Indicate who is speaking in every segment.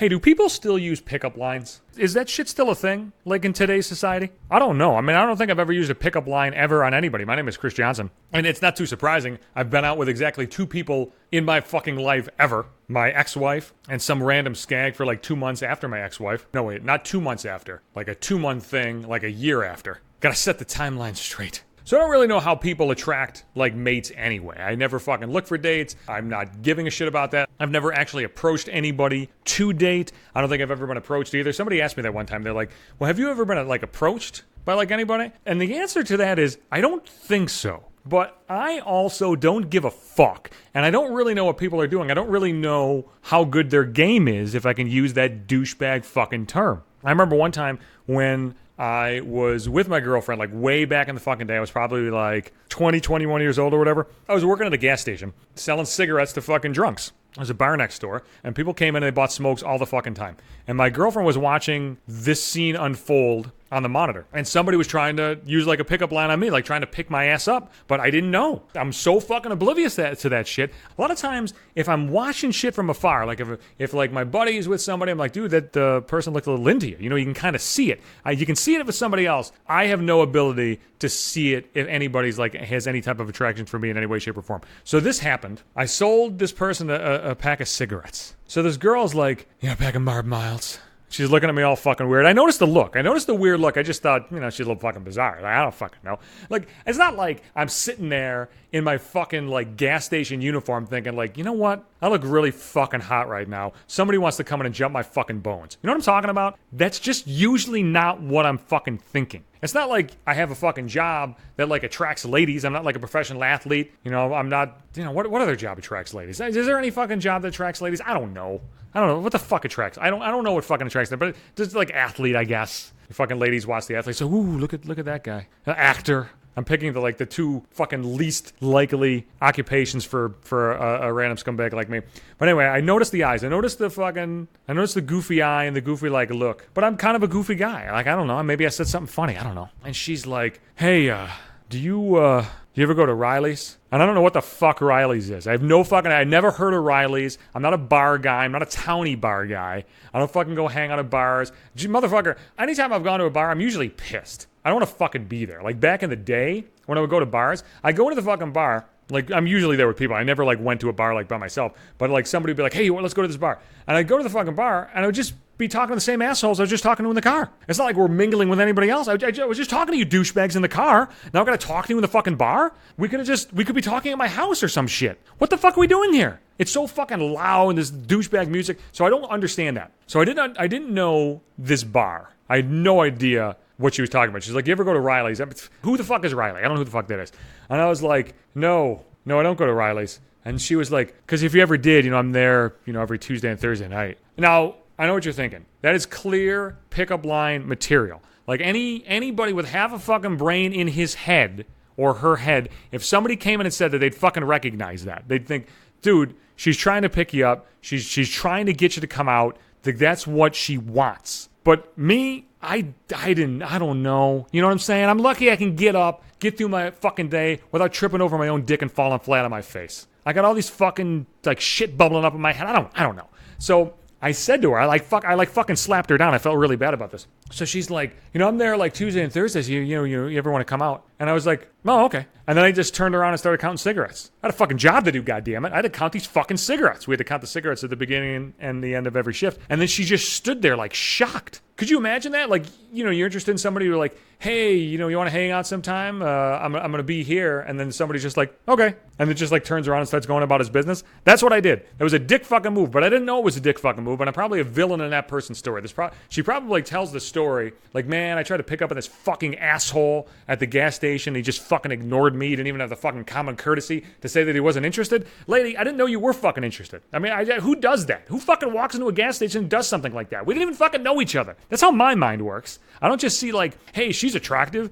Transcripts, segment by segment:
Speaker 1: Hey, do people still use pickup lines? Is that shit still a thing, like in today's society? I don't know. I mean, I don't think I've ever used a pickup line ever on anybody. My name is Chris Johnson. And it's not too surprising. I've been out with exactly 2 people in my fucking life ever. My ex-wife and some random skag for like 2 months after my ex-wife. No, wait, not 2 months after. Like a 2-month thing, like a year after. Gotta set the timeline straight. So I don't really know how people attract, like, mates anyway. I never fucking look for dates. I'm not giving a shit about that. I've never actually approached anybody to date. I don't think I've ever been approached either. Somebody asked me that one time. They're like, well, have you ever been, like, approached by, like, anybody? And the answer to that is, I don't think so. But I also don't give a fuck. And I don't really know what people are doing. I don't really know how good their game is, if I can use that douchebag fucking term. I remember one time when I was with my girlfriend, like way back in the fucking day. I was probably like 20, 21 years old or whatever. I was working at a gas station selling cigarettes to fucking drunks. There's a bar next door, and people came in and they bought smokes all the fucking time. And my girlfriend was watching this scene unfold on the monitor. And somebody was trying to use like a pickup line on me, like trying to pick my ass up. But I didn't know. I'm so fucking oblivious to that shit. A lot of times, if I'm watching shit from afar, like if like my buddy is with somebody, I'm like, dude, that person looked a little into you. You know, you can kind of see it. You can see it if it's somebody else. I have no ability to see it if anybody's like has any type of attraction for me in any way, shape, or form. So this happened. I sold this person a pack of cigarettes. So this girl's like, yeah, a pack of Marb Miles. She's looking at me all fucking weird. I noticed the look. I noticed the weird look. I just thought, you know, she's a little fucking bizarre. Like, I don't fucking know. Like, it's not like I'm sitting there in my fucking, like, gas station uniform thinking, like, you know what? I look really fucking hot right now. Somebody wants to come in and jump my fucking bones. You know what I'm talking about? That's just usually not what I'm fucking thinking. It's not like I have a fucking job that, like, attracts ladies. I'm not like a professional athlete. You know, I'm not, you know, what other job attracts ladies? Is there any fucking job that attracts ladies? I don't know. What the fuck attracts? I don't know what fucking attracts them, but just like athlete, I guess. The fucking ladies watch the athlete. So, ooh, look at that guy. Actor. I'm picking the 2 fucking least likely occupations for a random scumbag like me. But anyway, I noticed the eyes. I noticed the goofy eye and the goofy like look. But I'm kind of a goofy guy. Like, I don't know. Maybe I said something funny. I don't know. And she's like, hey, do you ever go to Riley's? And I don't know what the fuck Riley's is. I never heard of Riley's. I'm not a bar guy. I'm not a townie bar guy. I don't fucking go hang out at bars. Motherfucker, anytime I've gone to a bar, I'm usually pissed. I don't want to fucking be there. Like back in the day, when I would go to bars, I go into the fucking bar. Like, I'm usually there with people. I never, like, went to a bar, like, by myself. But, like, somebody would be like, hey, let's go to this bar. And I'd go to the fucking bar, and I would just be talking to the same assholes I was just talking to in the car. It's not like we're mingling with anybody else. I was just talking to you douchebags in the car. Now I'm going to talk to you in the fucking bar? We could be talking at my house or some shit. What the fuck are we doing here? It's so fucking loud and this douchebag music. So I don't understand that. So I didn't know this bar. I had no idea what she was talking about. She's like, you ever go to Riley's? Who the fuck is Riley? I don't know who the fuck that is. And I was like, no, I don't go to Riley's. And she was like, because if you ever did, you know, I'm there, you know, every Tuesday and Thursday night. Now, I know what you're thinking. That is clear pickup line material. Like anybody with half a fucking brain in his head or her head, if somebody came in and said that, they'd fucking recognize that. They'd think, dude, she's trying to pick you up. She's trying to get you to come out. That's what she wants. But me, I don't know. You know what I'm saying? I'm lucky I can get up, get through my fucking day without tripping over my own dick and falling flat on my face. I got all these fucking, like, shit bubbling up in my head. I don't know. So I said to her, I fucking slapped her down. I felt really bad about this. So she's like, you know, I'm there like Tuesday and Thursdays. You ever want to come out? And I was like, oh, okay. And then I just turned around and started counting cigarettes. I had a fucking job to do, goddammit. I had to count these fucking cigarettes. We had to count the cigarettes at the beginning and the end of every shift. And then she just stood there like shocked. Could you imagine that? Like, you know, you're interested in somebody, you're like, hey, you know, you want to hang out sometime? I'm going to be here. And then somebody's just like, okay. And then just like turns around and starts going about his business. That's what I did. It was a dick fucking move, but I didn't know it was a dick fucking move. And I'm probably a villain in that person's story. She probably tells the story like, man, I tried to pick up on this fucking asshole at the gas station. He just fucking ignored me. He didn't even have the fucking common courtesy to say that he wasn't interested. Lady, I didn't know you were fucking interested. I mean, who does that? Who fucking walks into a gas station and does something like that? We didn't even fucking know each other. That's how my mind works. I don't just see like, hey, she's attractive.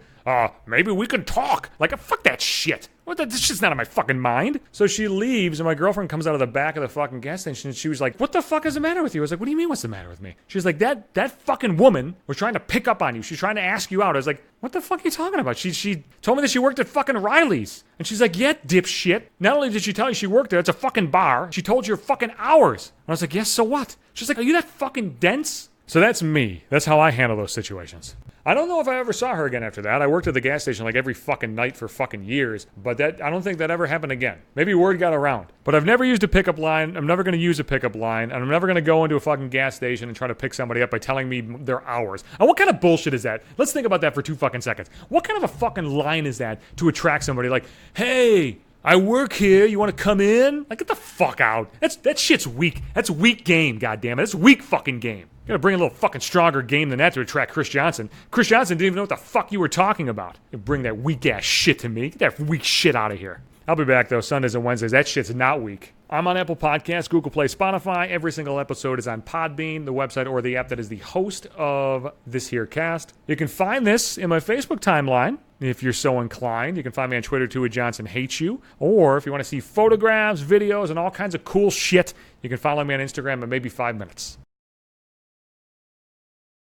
Speaker 1: Maybe we can talk. Like, fuck that shit. This shit's not in my fucking mind. So she leaves, and my girlfriend comes out of the back of the fucking gas station, and she was like, what the fuck is the matter with you? I was like, what do you mean what's the matter with me? She was like, that fucking woman was trying to pick up on you. She's trying to ask you out. I was like, what the fuck are you talking about? She told me that she worked at fucking Riley's. And she's like, yeah, dipshit. Not only did she tell you she worked there, it's a fucking bar. She told you your fucking hours. And I was like, yes, so what? She's like, are you that fucking dense? So that's me. That's how I handle those situations. I don't know if I ever saw her again after that. I worked at the gas station like every fucking night for fucking years, but I don't think that ever happened again. Maybe word got around. But I've never used a pickup line. I'm never going to use a pickup line, and I'm never going to go into a fucking gas station and try to pick somebody up by telling me their hours. And what kind of bullshit is that? Let's think about that for 2 fucking seconds. What kind of a fucking line is that to attract somebody? Like, hey, I work here. You want to come in? Like, get the fuck out. That shit's weak. That's weak game, goddammit. That's weak fucking game. You gotta bring a little fucking stronger game than that to attract Chris Johnson. Chris Johnson didn't even know what the fuck you were talking about. You bring that weak ass shit to me. Get that weak shit out of here. I'll be back though, Sundays and Wednesdays. That shit's not weak. I'm on Apple Podcasts, Google Play, Spotify. Every single episode is on Podbean, the website or the app that is the host of this here cast. You can find this in my Facebook timeline. If you're so inclined, you can find me on Twitter too at Johnson Hates You. Or if you want to see photographs, videos, and all kinds of cool shit, you can follow me on Instagram at maybe 5 minutes.